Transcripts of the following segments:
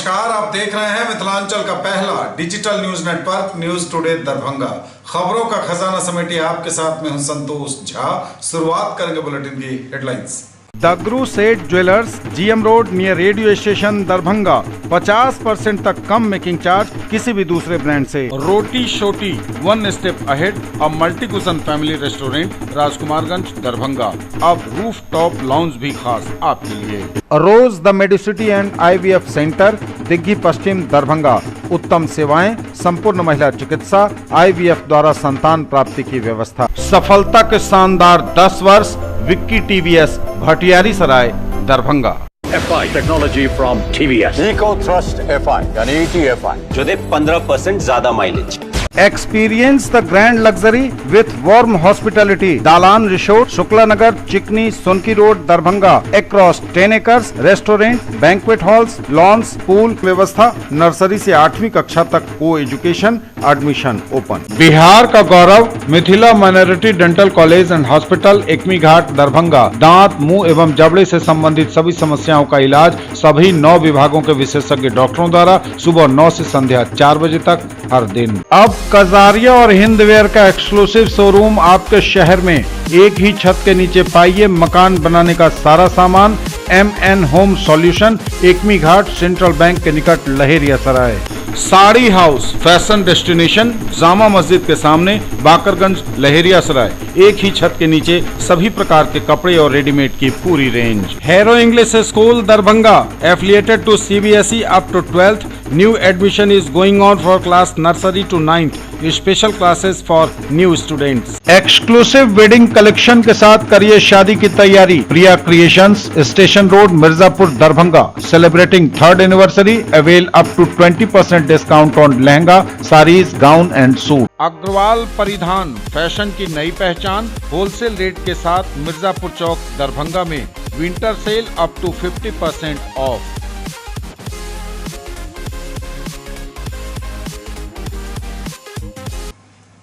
नमस्कार, आप देख रहे हैं मिथिलांचल का पहला digital news network news today Darbhanga. खबरों का खजाना समेटिए आपके साथ में हूं संतोष झा। शुरुआत करेंगे बुलेटिन की हेडलाइंस। दगरू सेठ jewellers, GM road near radio station Darbhanga. 50% तक कम मेकिंग चार्ज किसी भी दूसरे ब्रांड से। Roti Shoti, one step ahead, a multi cuisine family restaurant, Rajkumarganj Darbhanga. अब रूफ टॉप लाउंज भी खास आपके लिए। Rose the Medicity and IVF centre, Digghi Paschim Darbhanga. उत्तम सेवाएं, संपूर्ण महिला चिकित्सा, IVF द्वारा संतान प्राप्ति की व्यवस्था। सफलता के शानदार 10 वर्ष। Vicky TVS, Bhatiyari Sarai Darbhanga. FI technology from TVS, eco thrust FI यानी ETFI जो दे 15% ज्यादा mileage. Experience the grand luxury with warm hospitality. Dalan resort, Shukla Nagar, Chikni, Sonki road, Darbhanga. Across 10 acres, restaurant, banquet halls, lawns, pool व्यवस्था। नर्सरी से 8वीं कक्षा तक को एजुकेशन, एडमिशन ओपन। बिहार का गौरव, Mithila minority dental college and hospital, Ekmi Ghat Darbhanga. दांत, मुंह एवं जबड़े से संबंधित सभी समस्याओं का इलाज सभी 9 विभागों के विशेषज्ञ डॉक्टरों द्वारा सुबह 9 से संध्या 4 बजे तक हर दिन। अब कजारिया और हिंदवेयर का एक्सक्लूसिव शोरूम आपके शहर में। एक ही छत के नीचे पाइए मकान बनाने का सारा सामान। MN home solution, Ekmi Ghat, central bank के निकट, Laheria Sarai. Sari house, fashion destination, Jama Masjid के सामने, बाकरगंज, लहेरिया सराय। एक ही छत के नीचे सभी प्रकार के कपड़े और रेडीमेड की पूरी range. Harrow English school Darbhanga, affiliated to CBSE up to 12th। New admission is going on for class nursery to 9th। Special classes for new students. Exclusive wedding collection के साथ करिए शादी की तैयारी। Priya creations, station road, Mirzapur Darbhanga. Celebrating 3rd anniversary, avail up to 20% discount on lehenga, saris, gown and suit. Agarwal Paridhan, fashion की नई पहचान, wholesale rate के साथ, मिर्जापुर चौक दरभंगा में। Winter sale up to 50% off.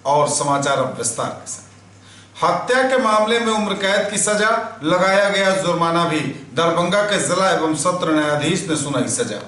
और समाचार अब विस्तार के साथ। हत्या के मामले में उम्र कैद की सजा, लगाया गया जुर्माना भी। दरभंगा के जिला एवं सत्र न्यायाधीश ने सुनाई सजा।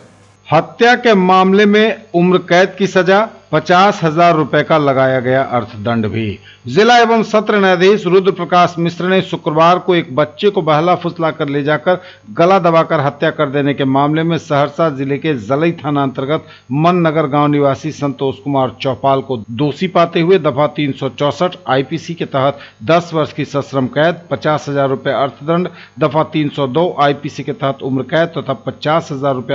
हत्या के मामले में उम्र कैद की सजा, 50,000 रुपए का लगाया गया अर्थदंड भी। जिला एवं सत्र न्यायाधीश रुद्र प्रकाश मिश्र ने शुक्रवार को एक बच्चे को बहला फुसला कर ले जाकर गला दबाकर हत्या कर देने के मामले में सहरसा जिले के जलई थाना अंतर्गत मन नगर गांव निवासी संतोष कुमार चौपाल को दोषी पाते हुए दफा 364 IPC के तहत 10 वर्ष की सश्रम कैद, 50,000 रुपए अर्थदंड, दफा 302 IPC के तहत उम्र कैद तथा 50,000 रुपए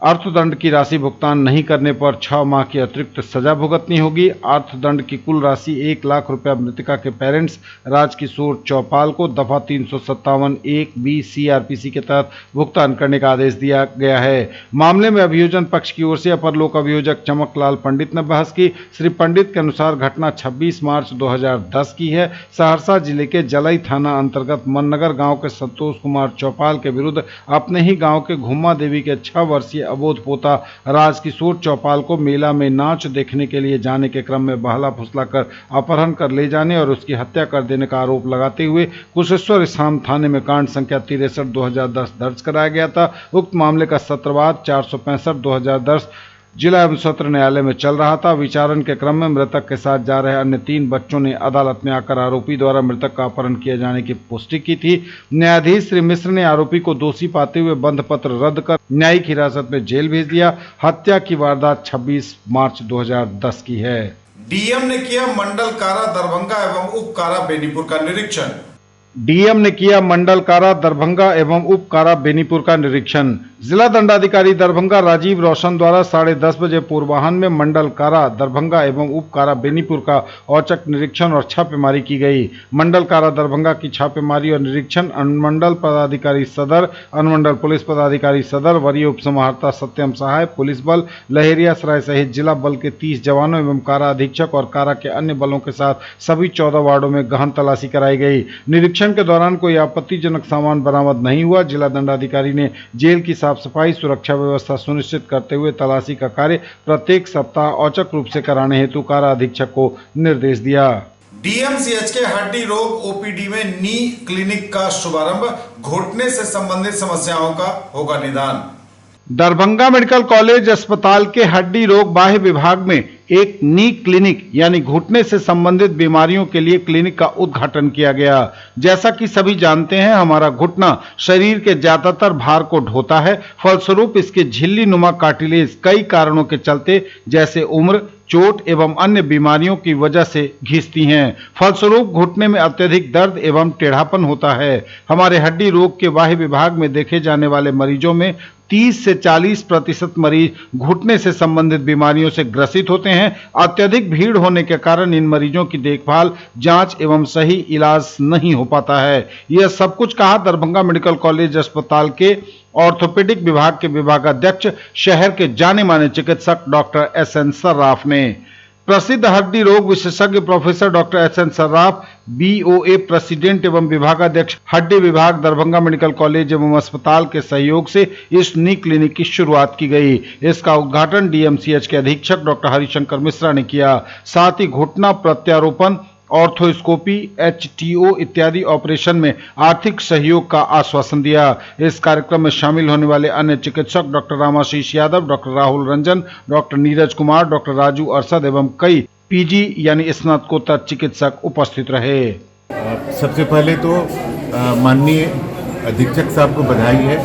अर्थदंड की राशि भुगतान नहीं करने पर 6 माह की अतिरिक्त सजा भुगतनी होगी। अर्थदंड की कुल राशि 1 लाख रुपया मृतका के पेरेंट्स राजकिशोर चौपाल को दफा 357(1)(b) CRPC के तहत भुगतान करने का आदेश दिया गया है। मामले में अभियोजन पक्ष की ओर से अपर लोक अभियोजक चमकलाल पंडित ने बहस की। श्री पंडित के अनुसार घटना 26 मार्च 2010 की है। सहरसा जिले के जलई थाना अंतर्गत मननगर गांव के संतोष कुमार चौपाल के विरुद्ध अपने ही गांव के घुम्मा देवी के 6 वर्षीय अबोध पोता राजकिशोर चौपाल को मेला में नाच देखने के लिए जाने के क्रम में बहला फुसला कर अपहरण कर ले जाने और उसकी हत्या कर देने का आरोप लगाते हुए कुशेश्वर इस्लाम थाने में कांड संख्या 63/2010 दर्ज कराया गया था। उक्त मामले का सत्रवाद 465/2010 जिला एवं सत्र न्यायालय में चल रहा था। विचारण के क्रम में मृतक के साथ जा रहे अन्य 3 बच्चों ने अदालत में आकर आरोपी द्वारा मृतक का अपहरण किए जाने की पुष्टि की थी। न्यायाधीश श्री मिश्र ने आरोपी को दोषी पाते हुए बंध पत्र रद्द कर न्यायिक हिरासत में जेल भेज दिया। हत्या की वारदात 26 मार्च 2010 की है। डीएम ने किया मंडल कारा दरभंगा एवं उप कारा बेनीपुर का निरीक्षण। डीएम ने किया मंडल कारा दरभंगा एवं उप कारा बेनीपुर का निरीक्षण। जिला दंडाधिकारी दरभंगा राजीव रोशन द्वारा 10:30 बजे पूर्वाह्न में मंडल कारा दरभंगा एवं उप कारा बेनीपुर का औचक निरीक्षण और छापेमारी की गई। मंडल कारा दरभंगा की छापेमारी और निरीक्षण अनुमंडल पदाधिकारी सदर, अनुमंडल पुलिस पदाधिकारी सदर, वरीय उप समाहर्ता सत्यम सहाय, पुलिस बल लहेरिया सराय सहित जिला बल के 30 जवानों एवं कारा अधीक्षक और कारा के अन्य बलों के साथ सभी 14 वार्डों में गहन तलाशी कराई गई। निरीक्षण के दौरान कोई आपत्तिजनक सामान बरामद नहीं हुआ। जिला दंडाधिकारी ने जेल की साफ सफाई, सुरक्षा व्यवस्था सुनिश्चित करते हुए तलाशी का कार्य प्रत्येक सप्ताह औचक रूप से कराने हेतु कारा अधीक्षक को निर्देश दिया। DMCH के हड्डी रोग OPD में नी क्लिनिक का शुभारंभ। घुटने से संबंधित समस्याओं का होगा निदान। दरभंगा मेडिकल कॉलेज अस्पताल के हड्डी रोग बाह्य विभाग में एक नी क्लिनिक यानी घुटने से संबंधित बीमारियों के लिए क्लिनिक का उद्घाटन किया गया। जैसा कि सभी जानते हैं, हमारा घुटना शरीर के ज्यादातर भार को ढोता है। फलस्वरूप इसके झिल्ली नुमा कार्टिलेज कई कारणों के चलते जैसे उम्र, चोट एवं अन्य बीमारियों की वजह से घिसती हैं। फलस्वरूप घुटने में अत्यधिक दर्द एवं टेढ़ापन होता है। हमारे हड्डी रोग के बाह्य विभाग में देखे जाने वाले मरीजों में 30 से 40% मरीज घुटने से संबंधित बीमारियों से ग्रसित होते हैं। अत्यधिक भीड़ होने के कारण इन मरीजों की देखभाल, जांच एवं सही इलाज नहीं हो पाता है। यह सब कुछ कहा दरभंगा मेडिकल कॉलेज अस्पताल के ऑर्थोपेडिक विभाग के विभागाध्यक्ष, शहर के जाने माने चिकित्सक डॉक्टर एस.एन. सर्राफ ने। प्रसिद्ध हड्डी रोग विशेषज्ञ professor doctor SN. Sarraf, BOA president एवं विभागाध्यक्ष हड्डी विभाग दरभंगा मेडिकल कॉलेज एवं अस्पताल के सहयोग से इस नी क्लिनिक की शुरुआत की गई। इसका उद्घाटन DMCH के अधीक्षक डॉक्टर हरिशंकर मिश्रा ने किया। साथ ही घुटना प्रत्यारोपण, ऑर्थोस्कोपी, HTO इत्यादि ऑपरेशन में आर्थिक सहयोग का आश्वासन दिया। इस कार्यक्रम में शामिल होने वाले अन्य चिकित्सक doctor Ramashish Yadav, doctor Rahul Ranjan, doctor Neeraj Kumar, doctor Raju Arshad एवं कई PG यानी स्नातकोत्तर चिकित्सक उपस्थित रहे। सबसे पहले तो माननीय अधीक्षक साहब को बधाई है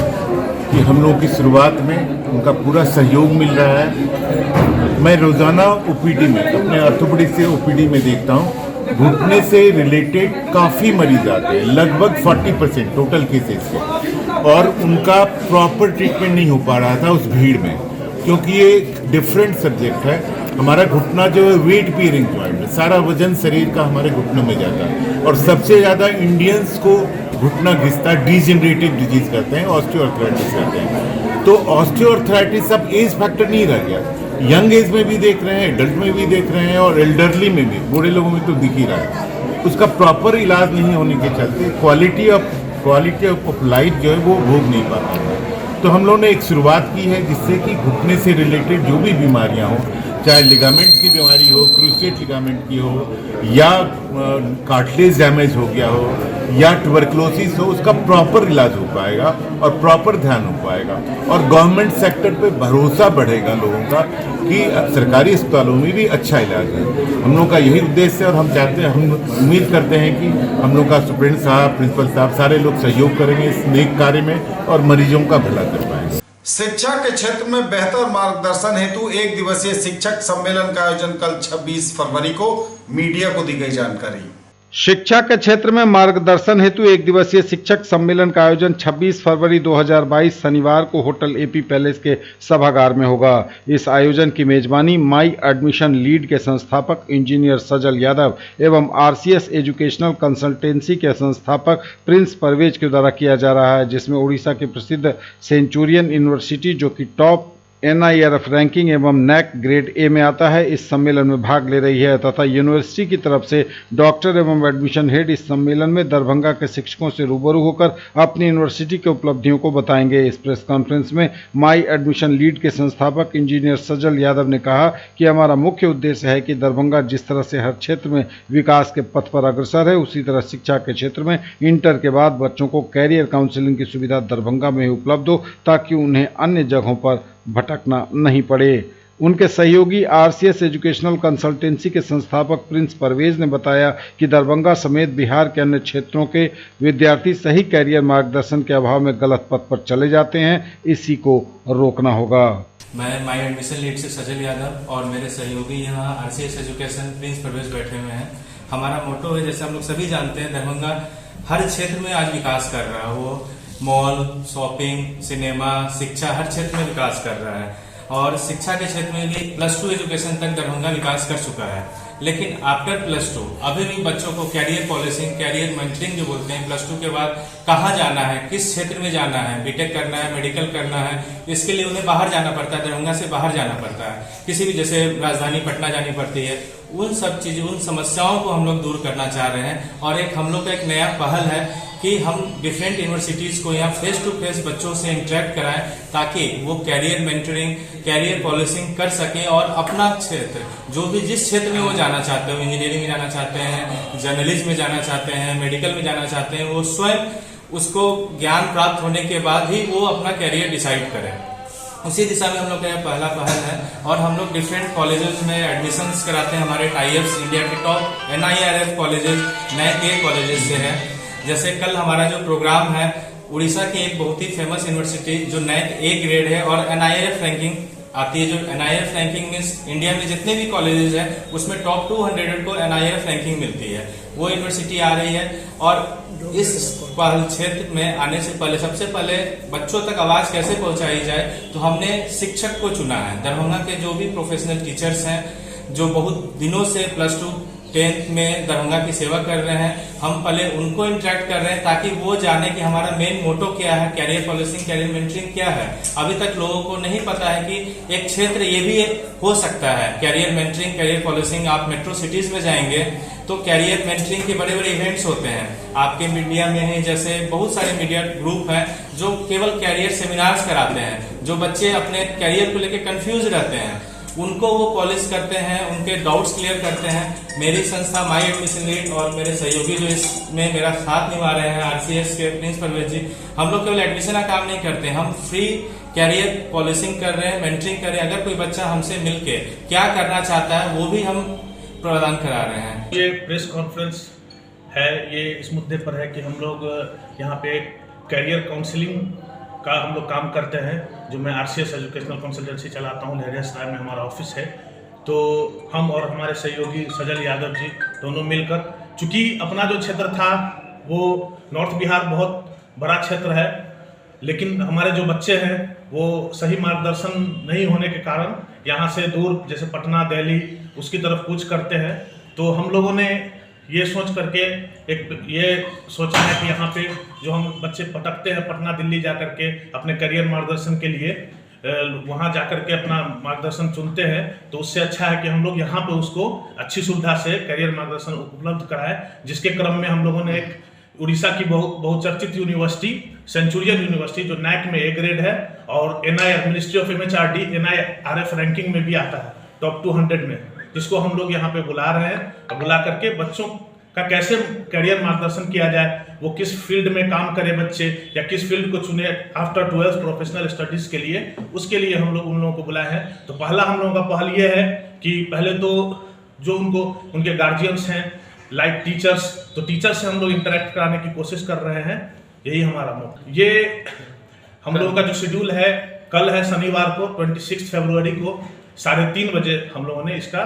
कि हम लोगों की शुरुआत में उनका पूरा सहयोग मिल रहा है। मैं रोजाना OPD में, अपने ऑर्थोपेडिक से OPD में देखता हूँ, घुटने से रिलेटेड काफ़ी मरीज आते हैं, लगभग 40% टोटल केसेस से, और उनका प्रॉपर ट्रीटमेंट नहीं हो पा रहा था उस भीड़ में, क्योंकि ये एक डिफरेंट सब्जेक्ट है। हमारा घुटना जो है वेट बियरिंग जॉइंट है, सारा वजन शरीर का हमारे घुटनों में जाता है, और सबसे ज़्यादा इंडियंस को घुटना घिसता डिजेनरेटिव डिजीज कहते हैं, ऑस्टियोआर्थराइटिस कहते हैं। तो ऑस्टियोआर्थराइटिस अब एज फैक्टर नहीं रह गया, यंग एज में भी देख रहे हैं, एडल्ट में भी देख रहे हैं, और एल्डरली में भी, बूढ़े लोगों में तो दिख ही रहा है। उसका प्रॉपर इलाज नहीं होने के चलते क्वालिटी ऑफ लाइफ जो है वो भोग नहीं पाते हैं। तो हम लोगों ने एक शुरुआत की है जिससे कि घुटने से रिलेटेड जो भी बीमारियां हों, चाहे लिगामेंट की बीमारी हो, क्रूसेट लिगामेंट की हो, या कार्टिलेज डैमेज हो गया हो, या ट्यूबरकुलोसिस हो, उसका प्रॉपर इलाज हो पाएगा और प्रॉपर ध्यान हो पाएगा, और गवर्नमेंट सेक्टर पे भरोसा बढ़ेगा लोगों का कि सरकारी अस्पतालों में भी अच्छा इलाज है। हम लोगों का यही उद्देश्य है, और हम चाहते हैं, हम उम्मीद करते हैं कि हम लोग का सुप्रीम साहब, प्रिंसिपल साहब, सारे लोग सहयोग करेंगे इस नेक कार्य में और मरीजों का भला कर पाएंगे। शिक्षा के क्षेत्र में बेहतर मार्गदर्शन हेतु एक दिवसीय शिक्षक सम्मेलन का आयोजन कल 26 फरवरी को मीडिया को दी गई जानकारी। शिक्षा के क्षेत्र में मार्गदर्शन हेतु एक दिवसीय शिक्षक सम्मेलन का आयोजन 26 फरवरी 2022 शनिवार को होटल AP पैलेस के सभागार में होगा। इस आयोजन की मेजबानी माई एडमिशन लीड के संस्थापक इंजीनियर सजल यादव एवं RCS एजुकेशनल कंसल्टेंसी के संस्थापक प्रिंस परवेज के द्वारा किया जा रहा है, जिसमें उड़ीसा की प्रसिद्ध सेंचुरियन यूनिवर्सिटी, जो कि टॉप NIRF रैंकिंग एवं NAC ग्रेड A में आता है, इस सम्मेलन में भाग ले रही है, तथा यूनिवर्सिटी की तरफ से डॉक्टर एवं एडमिशन हेड इस सम्मेलन में दरभंगा के शिक्षकों से रूबरू होकर अपनी यूनिवर्सिटी के उपलब्धियों को बताएंगे। इस प्रेस कॉन्फ्रेंस में माई एडमिशन लीड के संस्थापक इंजीनियर सजल यादव ने कहा कि हमारा मुख्य उद्देश्य है कि दरभंगा जिस तरह से हर क्षेत्र में विकास के पथ पर अग्रसर है, उसी तरह शिक्षा के क्षेत्र में इंटर के बाद बच्चों को कैरियर काउंसलिंग की सुविधा दरभंगा में ही उपलब्ध हो, ताकि उन्हें अन्य जगहों पर भटकना नहीं पड़े। उनके सहयोगी RCS एजुकेशनल कंसल्टेंसी के संस्थापक प्रिंस परवेज ने बताया कि दरभंगा समेत बिहार के अन्य क्षेत्रों के विद्यार्थी सही कैरियर मार्गदर्शन के अभाव में गलत पथ पर चले जाते हैं, इसी को रोकना होगा। मैं माई एडमिशन लीड से सजल यादव और मेरे सहयोगी यहाँ RCS एजुकेशन प्रिंस परवेज बैठे हुए हैं। हमारा मोटो है, जैसे हम लोग सभी जानते हैं, दरभंगा हर क्षेत्र में आज विकास कर रहा है। वो मॉल, शॉपिंग, सिनेमा, शिक्षा, हर क्षेत्र में विकास कर रहा है, और शिक्षा के क्षेत्र में भी +2 एजुकेशन तक दरभंगा विकास कर चुका है। लेकिन आफ्टर +2 अभी भी बच्चों को कैरियर पॉलिसिंग, कैरियर मेंटरिंग जो बोलते हैं, +2 के बाद कहाँ जाना है, किस क्षेत्र में जाना है, बीटेक करना है, मेडिकल करना है, इसके लिए उन्हें बाहर जाना पड़ता है, दरभंगा से बाहर जाना पड़ता है, किसी भी जैसे राजधानी पटना जानी पड़ती है। उन सब चीजों, उन समस्याओं को हम लोग दूर करना चाह रहे हैं, और हम लोग का एक नया पहल है कि हम डिफरेंट यूनिवर्सिटीज को यहाँ फेस टू फेस बच्चों से इंटरेक्ट कराएं, ताकि वो कैरियर मेंटरिंग, कैरियर पॉलिसिंग कर सकें, और अपना क्षेत्र, जो भी जिस क्षेत्र में वो जाना चाहते हो, इंजीनियरिंग में जाना चाहते हैं, जर्नलिज्म में जाना चाहते हैं, मेडिकल में जाना चाहते हैं, वो स्वयं उसको ज्ञान प्राप्त होने के बाद ही वो अपना कैरियर डिसाइड करें। उसी दिशा में हम लोग का पहला पहल है और हम लोग डिफरेंट कॉलेजेस में एडमिशन्स कराते हैं। हमारे टाइप्स इंडिया के top NIRF colleges, NAC A colleges से है। जैसे कल हमारा जो प्रोग्राम है, उड़ीसा की एक बहुत ही फेमस यूनिवर्सिटी जो NAC A ग्रेड है और NIRF रैंकिंग आती है। जो NIRF रैंकिंग मीन्स इंडिया में जितने भी कॉलेजेस हैं उसमें टॉप 200 को NIRF रैंकिंग मिलती है, वो यूनिवर्सिटी आ रही है। और इस पहल क्षेत्र में आने से पहले सबसे पहले बच्चों तक आवाज कैसे पहुंचाई जाए, तो हमने शिक्षक को चुना है। दरभंगा के जो भी प्रोफेशनल टीचर्स हैं जो बहुत दिनों से +2 10th में दरभंगा की सेवा कर रहे हैं, हम पहले उनको इंटरेक्ट कर रहे हैं ताकि वो जाने कि हमारा मेन मोटो क्या है, कैरियर पॉलिसिंग, कैरियर मेंटरिंग क्या है। अभी तक लोगों को नहीं पता है कि एक क्षेत्र ये भी हो सकता है कैरियर मेंटरिंग, कैरियर पॉलिसिंग। आप मेट्रो सिटीज में जाएंगे तो कैरियर मेंटरिंग के बड़े बड़े इवेंट्स होते हैं। आपके मीडिया में है, जैसे बहुत सारे मीडिया ग्रुप हैं जो केवल कैरियर सेमिनार्स कराते हैं। जो बच्चे अपने कैरियर को लेकर कंफ्यूज रहते हैं उनको वो पॉलिश करते हैं, उनके डाउट्स क्लियर करते हैं। मेरी संस्था माई एडमिशन लीड और मेरे सहयोगी जो इसमें मेरा साथ निभा रहे हैं RCS के प्रिंस परवेज जी, हम लोग केवल एडमिशन का काम नहीं करते, हम फ्री कैरियर पॉलिसिंग कर रहे हैं, मेंटरिंग कर रहे हैं। अगर कोई बच्चा हमसे मिलके क्या करना चाहता है वो भी हम प्रदान करा रहे हैं। ये प्रेस कॉन्फ्रेंस है, ये इस मुद्दे पर है कि हम लोग यहाँ पे कैरियर काउंसलिंग का हम लोग काम करते हैं, जो मैं RCS एजुकेशनल कंसल्टेंसी चलाता हूँ। लहरिया सराय में हमारा ऑफिस है। तो हम और हमारे सहयोगी सजल यादव जी दोनों मिलकर, चूँकि अपना जो क्षेत्र था वो नॉर्थ बिहार बहुत बड़ा क्षेत्र है, लेकिन हमारे जो बच्चे हैं वो सही मार्गदर्शन नहीं होने के कारण यहाँ से दूर जैसे पटना, दिल्ली उसकी तरफ कूच करते हैं। तो हम लोगों ने ये सोच करके ये सोचा है कि यहाँ पे जो हम बच्चे भटकते हैं पटना, दिल्ली जा करके अपने करियर मार्गदर्शन के लिए वहाँ जा करके अपना मार्गदर्शन चुनते हैं, तो उससे अच्छा है कि हम लोग यहाँ पे उसको अच्छी सुविधा से करियर मार्गदर्शन उपलब्ध कराएं। जिसके क्रम में हम लोगों ने एक उड़ीसा की बहुचर्चित यूनिवर्सिटी सेंचुरियन यूनिवर्सिटी जो NAC में A ग्रेड है और ministry of MHRD NIRF ranking में भी आता है टॉप 200 में, जिसको हम लोग यहाँ पे बुला रहे हैं और बुला करके बच्चों का कैसे करियर मार्गदर्शन किया जाए, वो किस फील्ड में काम करे बच्चे या किस फील्ड को चुने आफ्टर 12th प्रोफेशनल स्टडीज के लिए, उसके लिए हम लोग उन लोगों को बुलाए हैं। तो पहला हम लोगों का पहल ये है कि पहले तो जो उनके गार्जियंस हैं लाइक टीचर्स, तो टीचर से हम लोग इंटरेक्ट कराने की कोशिश कर रहे हैं। यही हमारा मोटिव। ये हम लोगों का जो शेड्यूल है, कल है शनिवार को 26 फरवरी को 3:30 बजे हम लोगों ने इसका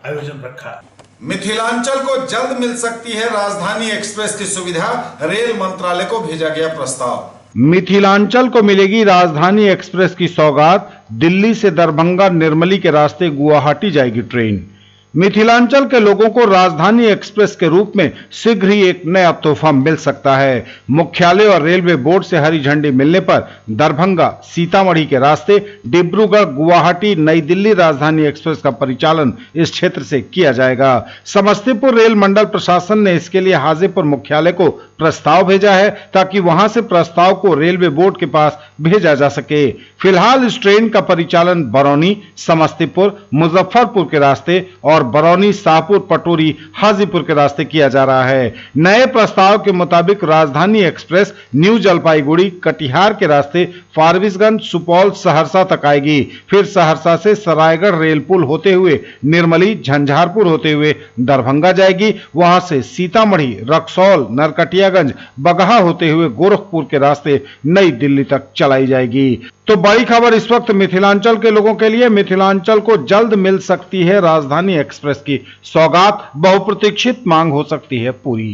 आयोजन रखा है। मिथिलांचल को जल्द मिल सकती है राजधानी एक्सप्रेस की सुविधा, रेल मंत्रालय को भेजा गया प्रस्ताव। मिथिलांचल को मिलेगी राजधानी एक्सप्रेस की सौगात, दिल्ली से दरभंगा निर्मली के रास्ते गुवाहाटी जाएगी ट्रेन। मिथिलांचल के लोगों को राजधानी एक्सप्रेस के रूप में शीघ्र ही एक नया तोहफा मिल सकता है। मुख्यालय और रेलवे बोर्ड से हरी झंडी मिलने पर दरभंगा सीतामढ़ी के रास्ते डिब्रूगढ़ गुवाहाटी नई दिल्ली राजधानी एक्सप्रेस का परिचालन इस क्षेत्र से किया जाएगा। समस्तीपुर रेल मंडल प्रशासन ने इसके लिए हाजीपुर मुख्यालय को प्रस्ताव भेजा है ताकि वहां से प्रस्ताव को रेलवे बोर्ड के पास भेजा जा सके। फिलहाल इस ट्रेन का परिचालन बरौनी, समस्तीपुर, मुजफ्फरपुर के रास्ते और बरौनी, शाहपुर, पटोरी, हाजीपुर के रास्ते किया जा रहा है। नए प्रस्ताव के मुताबिक राजधानी एक्सप्रेस न्यू जलपाईगुड़ी, कटिहार के रास्ते फारबिसगंज, सुपौल, सहरसा तक आएगी। फिर सहरसा से सरायगढ़ रेल पुल होते हुए निर्मली, झंझारपुर होते हुए दरभंगा जाएगी। वहां से सीतामढ़ी, रक्सौल, नरकटियागंज, बगहा होते हुए गोरखपुर के रास्ते नई दिल्ली तक चलाई जाएगी। तो बड़ी खबर इस वक्त मिथिलांचल के लोगों के लिए, मिथिलांचल को जल्द मिल सकती है राजधानी एक्सप्रेस की सौगात, बहुप्रतीक्षित मांग हो सकती है पूरी।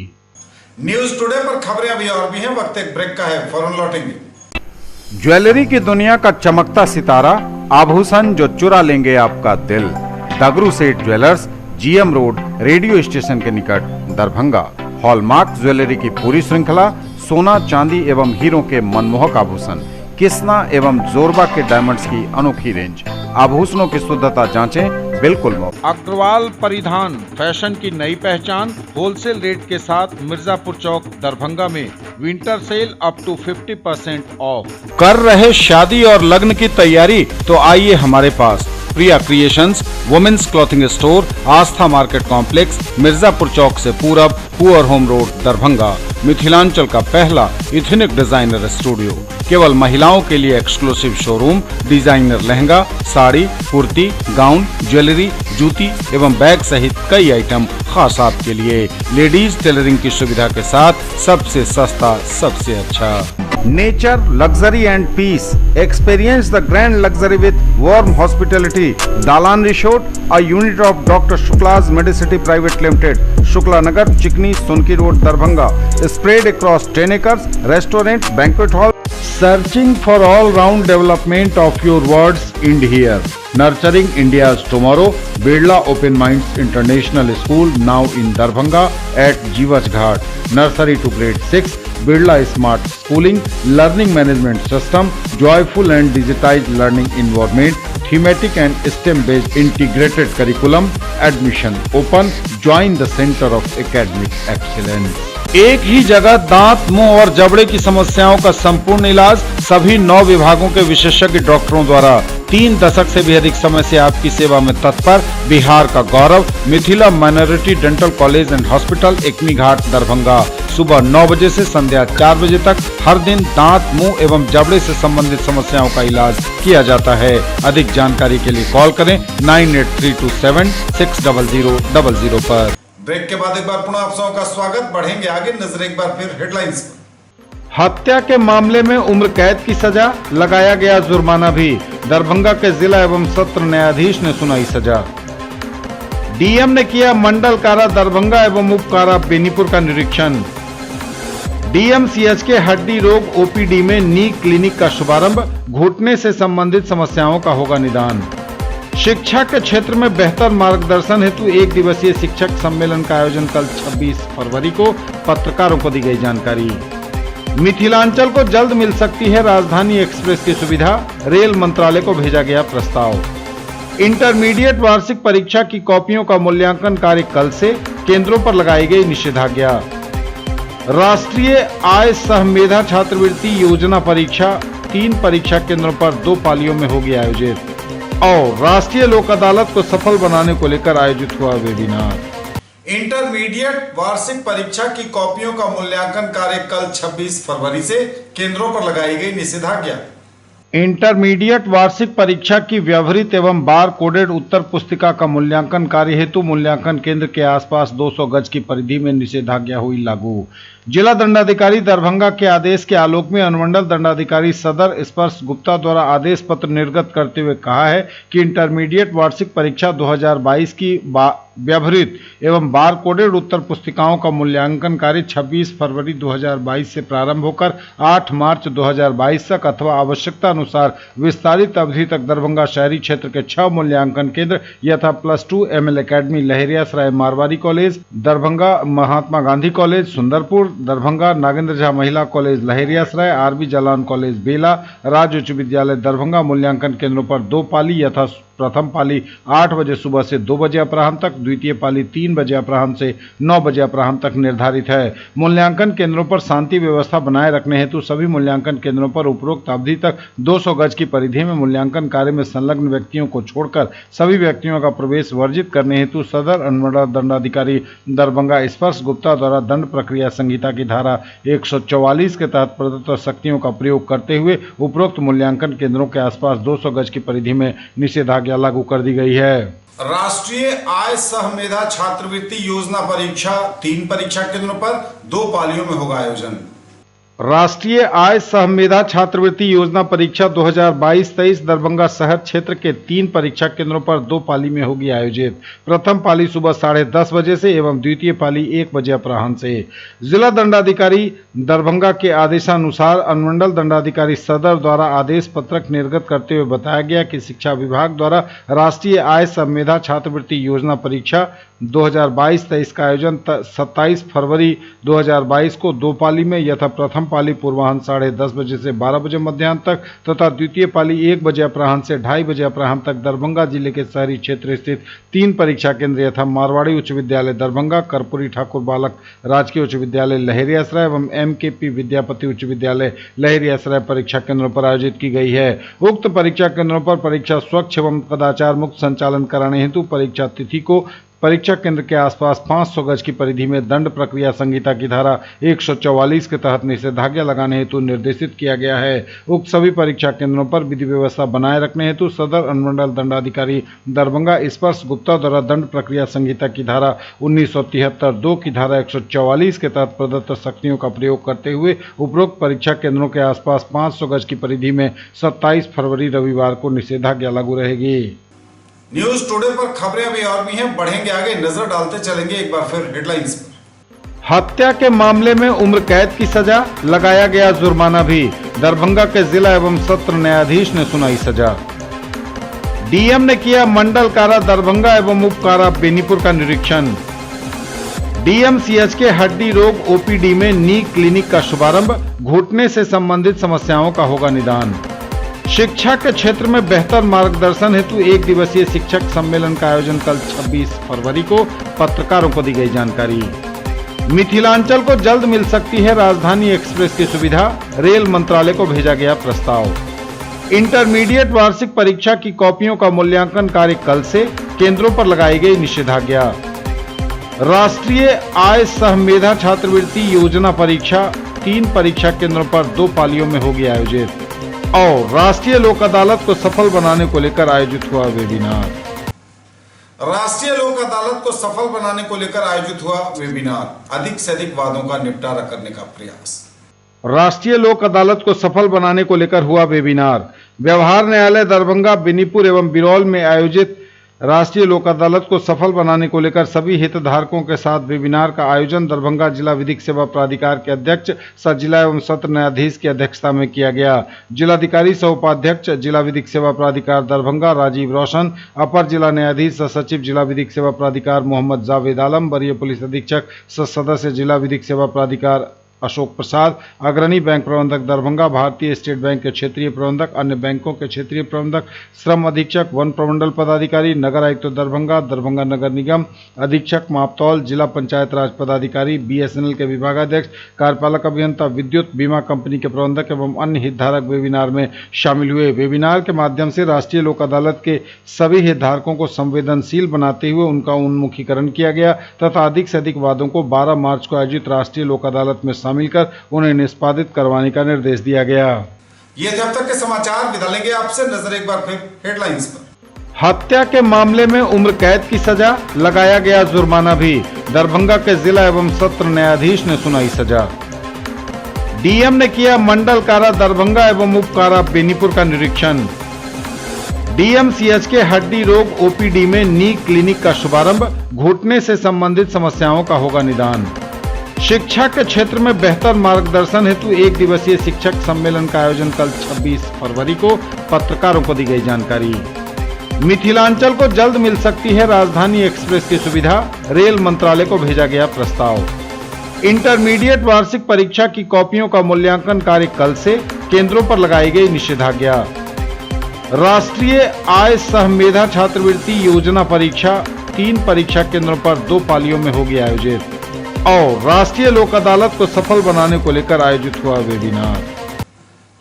न्यूज टुडे पर खबरें अभी और भी हैं, वक्त एक ब्रेक का है, फौरन लौटेंगे। ज्वेलरी की दुनिया का चमकता सितारा, आभूषण जो चुरा लेंगे आपका दिल। दगरू सेठ jewellers, GM road, radio station के निकट, दरभंगा। हॉलमार्क ज्वेलरी की पूरी श्रृंखला, सोना, चांदी एवं हीरों के मनमोहक आभूषण, किस्ना एवं जोरबा के डायमंड्स की अनोखी रेंज। आभूषणों की शुद्धता जांचें, बिल्कुल मुफ्त। अग्रवाल परिधान, फैशन की नई पहचान, होलसेल रेट के साथ मिर्जापुर चौक, दरभंगा में winter sale up to 50% off. कर रहे शादी और लग्न की तैयारी तो आइए हमारे पास। प्रिया क्रिएशंस, वुमेन्स क्लॉथिंग स्टोर, आस्था मार्केट कॉम्प्लेक्स, मिर्जापुर चौक से पूरब, poor home road, Darbhanga. Mithilanchal का पहला इथनिक डिजाइनर स्टूडियो, केवल महिलाओं के लिए exclusive showroom, designer lehenga, sari, kurti, gown, jewellery, जूती एवं बैग सहित कई आइटम खास आपके लिए। लेडीज टेलरिंग की सुविधा के साथ सबसे सस्ता, सबसे अच्छा। Nature, luxury and peace. Experience the grand luxury with warm hospitality. Dalan Resort, a unit of Dr. Shukla's Medicity Private Limited, Shukla Nagar, Chikni, Sunki Road, Darbhanga. Spread across 10 acres, restaurant, banquet hall. Searching for all-round development of your words, end here. Nurturing India's tomorrow, Birla Open Minds International School, now in Darbhanga at Jivaj Ghat. Nursery to grade 6. Birla Smart Schooling, Learning Management System, joyful and digitized learning environment, thematic and STEM-based integrated curriculum, admission open, join the center of academic excellence. एक ही जगह दांत, मुंह और जबड़े की समस्याओं का संपूर्ण इलाज सभी 9 विभागों के विशेषज्ञ डॉक्टरों द्वारा। 3 दशक से भी अधिक समय से आपकी सेवा में तत्पर बिहार का गौरव, Mithila minority dental college and hospital, Ekmi Ghat, Darbhanga. सुबह 9 बजे से संध्या 4 बजे तक हर दिन दांत, मुंह एवं जबड़े से संबंधित समस्याओं का इलाज किया जाता है। अधिक जानकारी के लिए कॉल करें 9832760000 पर। ब्रेक के बाद एक बार पुनः आप सबों का स्वागत। बढ़ेंगे आगे, नजर एक बार फिर हेडलाइंस पर। हत्या के मामले में उम्र कैद की सजा, लगाया गया जुर्माना भी। दरभंगा के जिला एवं सत्र न्यायाधीश ने सुनाई सजा। डीएम ने किया मंडल कारा दरभंगा एवं उप कारा बेनीपुर का निरीक्षण। डीएमसीएच के हड्डी रोग ओपीडी में नी क्लिनिक का शुभारंभ, घुटने से संबंधित समस्याओं का होगा निदान। शिक्षा के क्षेत्र में बेहतर मार्गदर्शन हेतु 1 दिवसीय शिक्षक सम्मेलन का आयोजन कल 26 फरवरी को, पत्रकारों को दी गई जानकारी। मिथिलांचल को जल्द मिल सकती है राजधानी एक्सप्रेस की सुविधा, रेल मंत्रालय को भेजा गया प्रस्ताव। इंटरमीडिएट वार्षिक परीक्षा की कॉपियों का मूल्यांकन कार्य कल से, केंद्रों पर लगाई गई निषेधाज्ञा। राष्ट्रीय आय सह मेधा छात्रवृत्ति योजना परीक्षा 3 परीक्षा केंद्रों पर 2 पालियों में होगी आयोजित। और राष्ट्रीय लोक अदालत को सफल बनाने को लेकर आयोजित हुआ वेबिनार। इंटरमीडिएट वार्षिक परीक्षा की कॉपियों का मूल्यांकन कार्य कल 26 फरवरी से, केंद्रों पर लगाई गई निषेधाज्ञा। इंटरमीडिएट वार्षिक परीक्षा की व्यवहारित एवं बार कोडेड उत्तर पुस्तिका का मूल्यांकन कार्य हेतु मूल्यांकन केंद्र के आसपास 200 गज की परिधि में निषेधाज्ञा हुई लागू। जिला दंडाधिकारी दरभंगा के आदेश के आलोक में अनुमंडल दंडाधिकारी सदर स्पर्श गुप्ता द्वारा आदेश पत्र निर्गत करते हुए कहा है कि इंटरमीडिएट वार्षिक परीक्षा 2022 की व्यवहारित एवं बार कोडेड उत्तर पुस्तिकाओं का मूल्यांकन कार्य 26 फरवरी 2022 से प्रारंभ होकर 8 मार्च 2022 तक अथवा आवश्यकता अनुसार विस्तारित अवधि तक दरभंगा शहरी क्षेत्र के 6 मूल्यांकन केंद्र यथा +2 ML academy Laheriasarai Marwari college, Darbhanga Mahatma Gandhi college Sundarpur, Darbhanga Nagendra Jha Mahila college Laheriasarai, RB Jalan college Bela, राज्य उच्च विद्यालय दरभंगा मूल्यांकन केंद्रों पर 2 पाली यथा प्रथम पाली 8 बजे सुबह से 2 बजे अपराह्न तक, द्वितीय पाली 3 बजे अपराह्न से 9 बजे अपराह्न तक निर्धारित है। मूल्यांकन केंद्रों पर शांति व्यवस्था बनाए रखने हेतु सभी मूल्यांकन केंद्रों पर उपरोक्त अवधि तक 200 गज की परिधि में मूल्यांकन कार्य में संलग्न व्यक्तियों को छोड़कर सभी व्यक्तियों का प्रवेश वर्जित करने हेतु सदर अनुमंडल दंडाधिकारी दरभंगा स्पर्श गुप्ता द्वारा दंड प्रक्रिया संहिता की धारा 144 के तहत प्रदत्त शक्तियों का प्रयोग करते हुए उपरोक्त मूल्यांकन केंद्रों के आसपास 200 गज की परिधि में निषेधाज्ञा लागू कर दी गई है। राष्ट्रीय आय सह मेधा छात्रवृत्ति योजना परीक्षा 3 परीक्षा केंद्रों पर 2 पालियों में होगा आयोजन। राष्ट्रीय आय सह मेधा छात्रवृत्ति योजना परीक्षा 2022-23 दरभंगा शहर क्षेत्र के 3 परीक्षा केंद्रों पर 2 पाली में होगी आयोजित। प्रथम पाली सुबह 10:30 बजे से एवं द्वितीय पाली 1 बजे अपराह्न से। जिला दंडाधिकारी दरभंगा के आदेशानुसार अनुमंडल दंडाधिकारी सदर द्वारा आदेश पत्रक निर्गत करते हुए बताया गया कि शिक्षा विभाग द्वारा राष्ट्रीय आय सह मेधा छात्रवृत्ति योजना परीक्षा 2022-23 का आयोजन 27 फरवरी 2022 को 2 पाली में यथा प्रथम पाली पूर्वाह्न 10:30 बजे से 12 बजे मध्याह्न तक तथा द्वितीय पाली 1 बजे अपराह्न से 2:30 बजे अपराह्न तक दरभंगा जिले के शहरी क्षेत्र स्थित 3 परीक्षा केंद्र यथा मारवाड़ी उच्च विद्यालय दरभंगा, कर्पूरी ठाकुर बालक राजकीय उच्च विद्यालय लहेरियासराय एवं MKP विद्यापति उच्च विद्यालय लहेरियासराय परीक्षा केंद्रों पर आयोजित की गई है। उक्त परीक्षा केंद्रों पर परीक्षा स्वच्छ एवं कदाचार मुक्त संचालन कराने हेतु परीक्षा तिथि को परीक्षा केंद्र के आसपास 500 गज की परिधि में दंड प्रक्रिया संहिता की धारा 144 के तहत निषेधाज्ञा लगाने हेतु निर्देशित किया गया है। उक्त सभी परीक्षा केंद्रों पर विधि व्यवस्था बनाए रखने हेतु सदर अनुमंडल दंडाधिकारी दरभंगा स्पर्श गुप्ता द्वारा दंड प्रक्रिया संहिता की धारा 1973(2) की धारा 144 के तहत प्रदत्त शक्तियों का प्रयोग करते हुए उपरोक्त परीक्षा केंद्रों के आसपास 500 गज की परिधि में 27 फरवरी रविवार को निषेधाज्ञा लागू रहेगी। न्यूज टुडे पर खबरें अभी और भी हैं, बढ़ेंगे आगे, नजर डालते चलेंगे एक बार फिर हेडलाइंस पर। हत्या के मामले में उम्र कैद की सजा, लगाया गया जुर्माना भी, दरभंगा के जिला एवं सत्र न्यायाधीश ने सुनाई सजा। डीएम ने किया मंडल कारा दरभंगा एवं उप कारा बेनीपुर का निरीक्षण। डीएमसीएच के हड्डी रोग ओपीडी में नी क्लिनिक का शुभारंभ, घुटने से संबंधित समस्याओं का होगा निदान। शिक्षा के क्षेत्र में बेहतर मार्गदर्शन हेतु 1 दिवसीय शिक्षक सम्मेलन का आयोजन कल 26 फरवरी को, पत्रकारों को दी गई जानकारी। मिथिलांचल को जल्द मिल सकती है राजधानी एक्सप्रेस की सुविधा, रेल मंत्रालय को भेजा गया प्रस्ताव। इंटरमीडिएट वार्षिक परीक्षा की कॉपियों का मूल्यांकन कार्य कल से, केंद्रों पर लगाई गई निषेधाज्ञा। राष्ट्रीय आय सह मेधा छात्रवृत्ति योजना परीक्षा 3 परीक्षा केंद्रों पर 2 पालियों में होगी आयोजित। और राष्ट्रीय लोक अदालत को सफल बनाने को लेकर आयोजित हुआ वेबिनार। राष्ट्रीय लोक अदालत को सफल बनाने को लेकर आयोजित हुआ वेबिनार, अधिक से अधिक वादों का निपटारा करने का प्रयास। राष्ट्रीय लोक अदालत को सफल बनाने को लेकर हुआ वेबिनार। व्यवहार न्यायालय दरभंगा, बेनीपुर एवं बिरौल में आयोजित राष्ट्रीय लोक अदालत को सफल बनाने को लेकर सभी हितधारकों के साथ वेबिनार का आयोजन दरभंगा जिला विधिक सेवा प्राधिकार के अध्यक्ष सह जिला एवं सत्र न्यायाधीश की अध्यक्षता में किया गया। जिलाधिकारी सह उपाध्यक्ष जिला विधिक सेवा प्राधिकार दरभंगा राजीव रोशन, अपर जिला न्यायाधीश सह सचिव जिला विधिक सेवा प्राधिकार मोहम्मद जावेद आलम, वरीय पुलिस अधीक्षक सह सदस्य जिला विधिक सेवा प्राधिकार अशोक प्रसाद, अग्रणी बैंक प्रबंधक दरभंगा, भारतीय स्टेट बैंक के क्षेत्रीय प्रबंधक, अन्य बैंकों के क्षेत्रीय प्रबंधक, श्रम अधीक्षक, वन प्रमंडल पदाधिकारी, नगर आयुक्त दरभंगा, दरभंगा नगर निगम अधीक्षक मापतौल, जिला पंचायत राज पदाधिकारी, BSNL के विभागाध्यक्ष, कार्यपालक अभियंता, विद्युत बीमा कंपनी के प्रबंधक एवं अन्य हितधारक वेबिनार में शामिल हुए। वेबिनार के माध्यम से राष्ट्रीय लोक अदालत के सभी हितधारकों को संवेदनशील बनाते हुए उनका उन्मुखीकरण किया गया तथा अधिक से अधिक वादों को 12 मार्च को आयोजित राष्ट्रीय लोक अदालत में शामिल कर उन्हें निष्पादित करवाने का निर्देश दिया गया। ये थे अब तक के समाचार, विदा लेंगे आपसे, नजर एक बार फिर हेडलाइंस पर। हत्या के मामले में उम्र कैद की सजा, लगाया गया जुर्माना भी, दरभंगा के जिला एवं सत्र न्यायाधीश ने सुनाई सजा। डीएम ने किया मंडल कारा दरभंगा एवं उप कारा बेनीपुर का निरीक्षण। डीएमसीएच के हड्डी रोग ओपीडी में नी क्लिनिक का शुभारंभ, घुटने से संबंधित समस्याओं का होगा निदान। शिक्षा के क्षेत्र में बेहतर मार्गदर्शन हेतु 1 दिवसीय शिक्षक सम्मेलन का आयोजन कल 26 फरवरी को, पत्रकारों को दी गई जानकारी। मिथिलांचल को जल्द मिल सकती है राजधानी एक्सप्रेस की सुविधा, रेल मंत्रालय को भेजा गया प्रस्ताव। इंटरमीडिएट वार्षिक परीक्षा की कॉपियों का मूल्यांकन कार्य कल से, केंद्रों पर लगाई गई निषेधाज्ञा। राष्ट्रीय आय सह मेधा छात्रवृत्ति योजना परीक्षा 3 परीक्षा केंद्रों पर 2 पालियों में होगी आयोजित। और राष्ट्रीय लोक अदालत को सफल बनाने को लेकर आयोजित हुआ वेबिनार।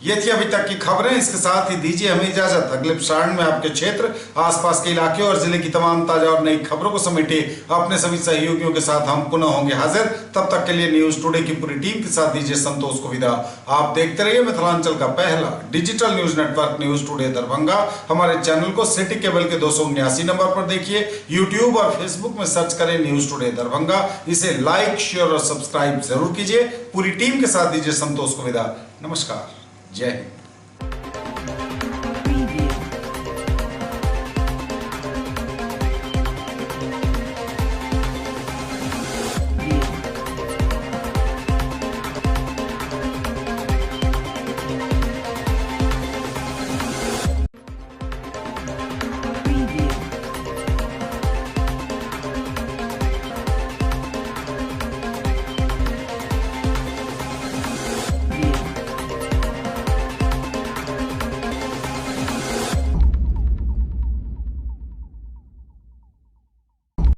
ये थी अभी तक की खबरें, इसके साथ ही दीजिए हमें इजाजत। अगले प्रसारण में आपके क्षेत्र, आसपास के इलाके और जिले की तमाम ताजा और नई खबरों को समेटे अपने सभी सहयोगियों के साथ हम पुनः होंगे हाजिर। तब तक के लिए न्यूज टुडे की पूरी टीम के साथ दीजिए संतोष को विदा। आप देखते रहिए मिथिलांचल का पहला digital news network news today Darbhanga. हमारे चैनल को सिटी केबल के 279 नंबर पर देखिए, यूट्यूब और फेसबुक में सर्च करें न्यूज टुडे दरभंगा। इसे लाइक, शेयर और सब्सक्राइब जरूर कीजिए। पूरी टीम के साथ दीजिए संतोष को विदा। नमस्कार, जय हिंद।